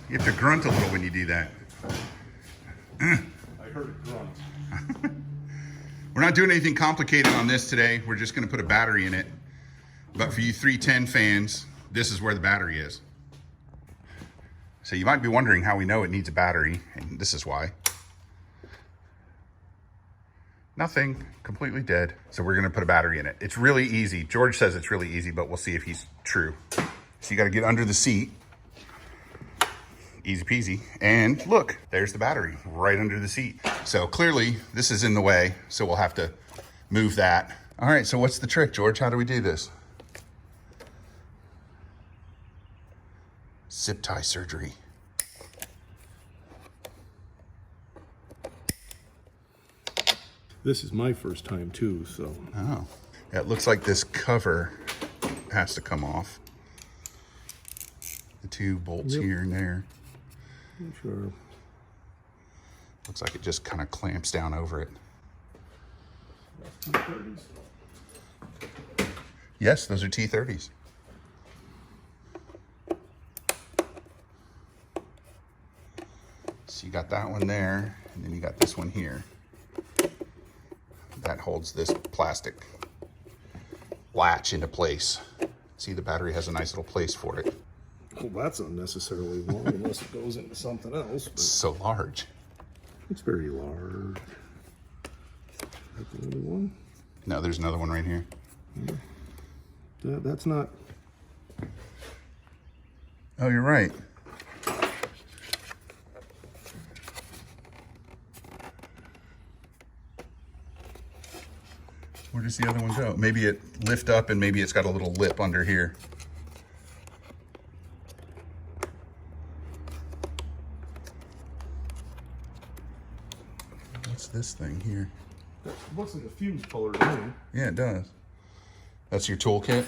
You have to grunt a little when you do that. I heard it grunt. We're not doing anything complicated on this today. We're just going to put a battery in it. But for you 310 fans, this is where the battery is. So you might be wondering how we know it needs a battery, and this is why. Nothing, completely dead. So we're gonna put a battery in it. It's really easy. George says it's really easy, but we'll see if he's true. So you gotta get under the seat. Easy peasy. And look, there's the battery right under the seat. So clearly this is in the way, so we'll have to move that. All right, so what's the trick, George? How do we do this? Zip tie surgery. This is my first time too, so. Oh, yeah, it looks like this cover has to come off. The two bolts here and there. Sure. Looks like it just kind of clamps down over it. T30s. Yes, those are T30s. So you got that one there, and then you got this one here. That holds this plastic latch into place. See, the battery has a nice little place for it. Well, that's unnecessarily long unless it goes into something else. It's so large. It's very large. Is that the only one? No, there's another one right here. That's not. Oh, you're right. Where does the other one go? Maybe it lift up and maybe it's got a little lip under here. What's this thing here? That looks like a fuse puller to me. Yeah, it does. That's your toolkit?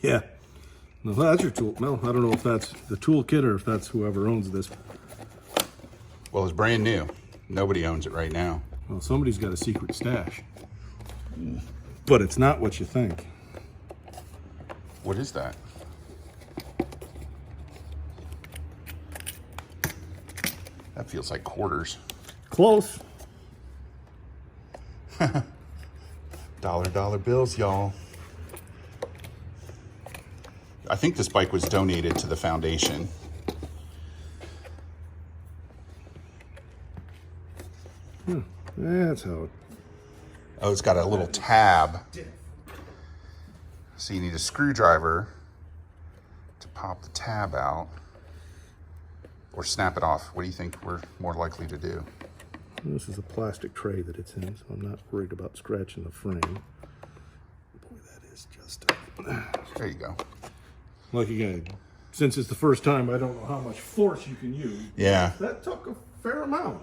Yeah. No, that's your tool. No, I don't know if that's the toolkit or if that's whoever owns this. Well, it's brand new. Nobody owns it right now. Well, somebody's got a secret stash. But it's not what you think. What is that? That feels like quarters. Close. Dollar bills, y'all. I think this bike was donated to the foundation. That's how it. Oh, it's got a little tab. So you need a screwdriver to pop the tab out or snap it off. What do you think we're more likely to do? This is a plastic tray that it's in, so I'm not worried about scratching the frame. Boy, that is just. There you go. Like again, since it's the first time, I don't know how much force you can use. Yeah. That took a fair amount.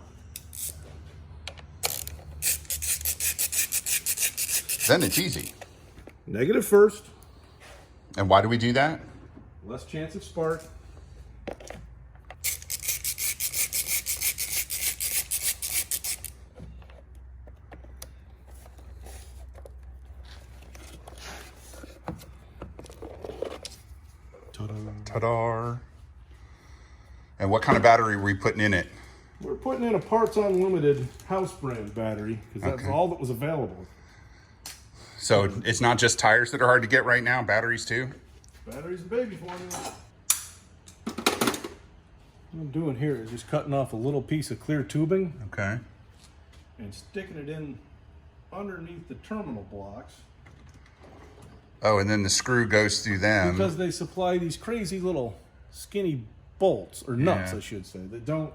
Then it's easy. Negative first. And why do we do that? Less chance of spark. Ta-da. Ta-da. And what kind of battery were we putting in it? We're putting in a Parts Unlimited house brand battery because that's all that was available. So it's not just tires that are hard to get right now, batteries too? Battery's a baby for me. What I'm doing here is just cutting off a little piece of clear tubing Okay. and sticking it in underneath the terminal blocks. Oh, and then the screw goes through them. Because they supply these crazy little skinny bolts, or nuts, Yeah. I should say, that don't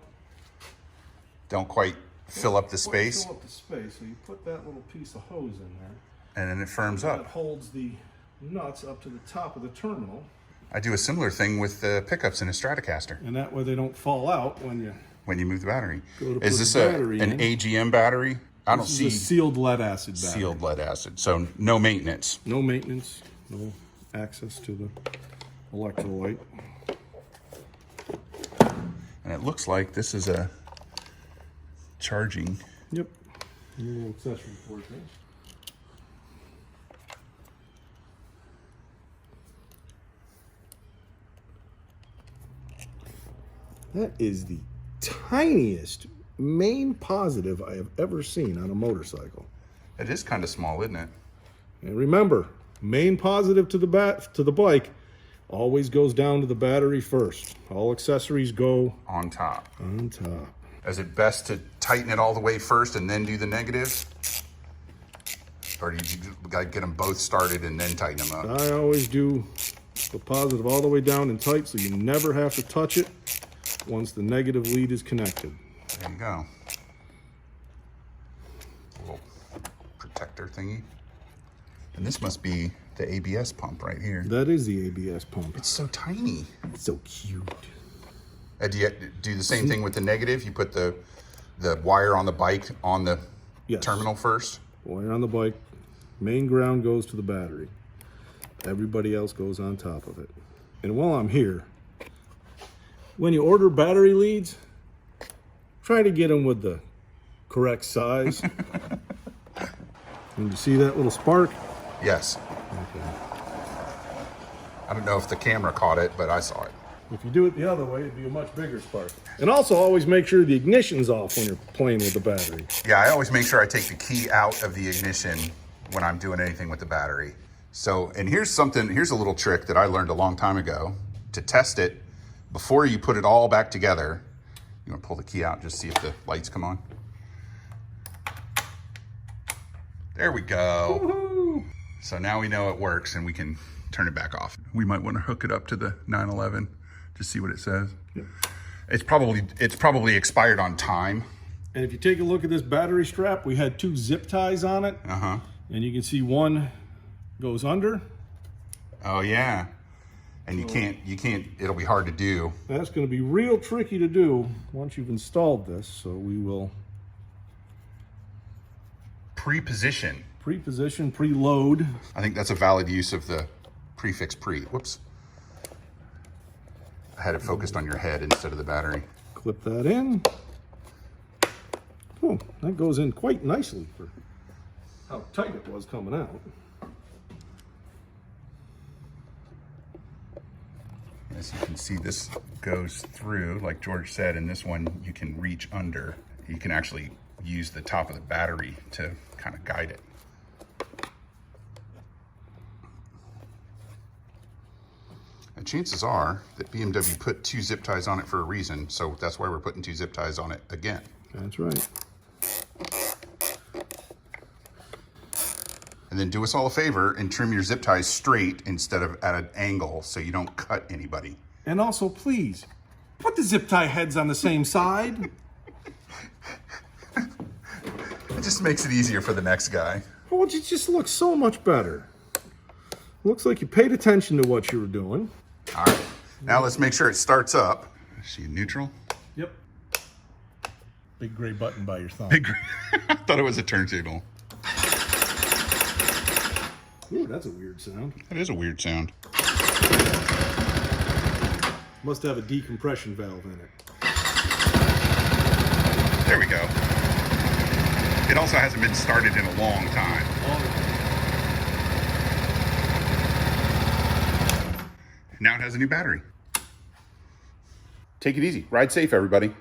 quite fill up the space. Fill up the space. So you put that little piece of hose in there. And then it firms That up. holds the nuts up to the top of the terminal. I do a similar thing with the pickups in a Stratocaster And that way they don't fall out when you move the battery. Go to Is put this the battery an in. AGM battery? I don't This is see a sealed lead acid battery. sealed lead acid, so no maintenance. No maintenance, no access to the electrolyte. And it looks like this is a charging. Yep. A little accessory for it. That is the tiniest main positive I have ever seen on a motorcycle. It is kind of small, isn't it? And remember, main positive to the bike always goes down to the battery first. All accessories go On top. on top. Is it best to tighten it all the way first and then do the negative? Or do you gotta get them both started and then tighten them up? I always do the positive all the way down and tight so you never have to touch it once the negative lead is connected. There you go. A little protector thingy. And this must be the ABS pump right here. That is the ABS pump. It's so tiny. It's so cute. Do you do the same thing with the negative? You put the wire on the bike on the Yes. terminal first? Wire on the bike, main ground goes to the battery. Everybody else goes on top of it. And while I'm here, when you order battery leads, try to get them with the correct size. And you see that little spark? Yes. Okay. I don't know if the camera caught it, but I saw it. If you do it the other way, it'd be a much bigger spark. And also always make sure the ignition's off when you're playing with the battery. Yeah, I always make sure I take the key out of the ignition when I'm doing anything with the battery. So, and here's a little trick that I learned a long time ago. To test it, before you put it all back together, you want to pull the key out and just see if the lights come on. There we go. Woohoo! So now we know it works and we can turn it back off. We might want to hook it up to the 911, just see what it says. Yep. It's probably expired on time. And if you take a look at this battery strap, we had 2 zip ties on it. Uh-huh. And you can see one goes under. Oh yeah. And you can't, it'll be hard to do. That's going to be real tricky to do once you've installed this. So we will Pre-position. pre-position, pre-load. I think that's a valid use of the prefix pre. Whoops. I had it focused on your head instead of the battery. Clip that in. Oh, that goes in quite nicely for how tight it was coming out. As you can see, this goes through, like George said, and this one you can reach under. You can actually use the top of the battery to kind of guide it. And chances are that BMW put 2 zip ties on it for a reason, so that's why we're putting 2 zip ties on it again. That's right. And then do us all a favor and trim your zip ties straight instead of at an angle so you don't cut anybody. And also, please, put the zip tie heads on the same side. It just makes it easier for the next guy. Oh, it just looks so much better. Looks like you paid attention to what you were doing. All right, now let's make sure it starts up. See, neutral? Yep. Big gray button by your thumb. Big. I thought it was a turn signal. Ooh, that's a weird sound. That is a weird sound. Must have a decompression valve in it. There we go. It also hasn't been started in a long time. Now it has a new battery. Take it easy. Ride safe, everybody.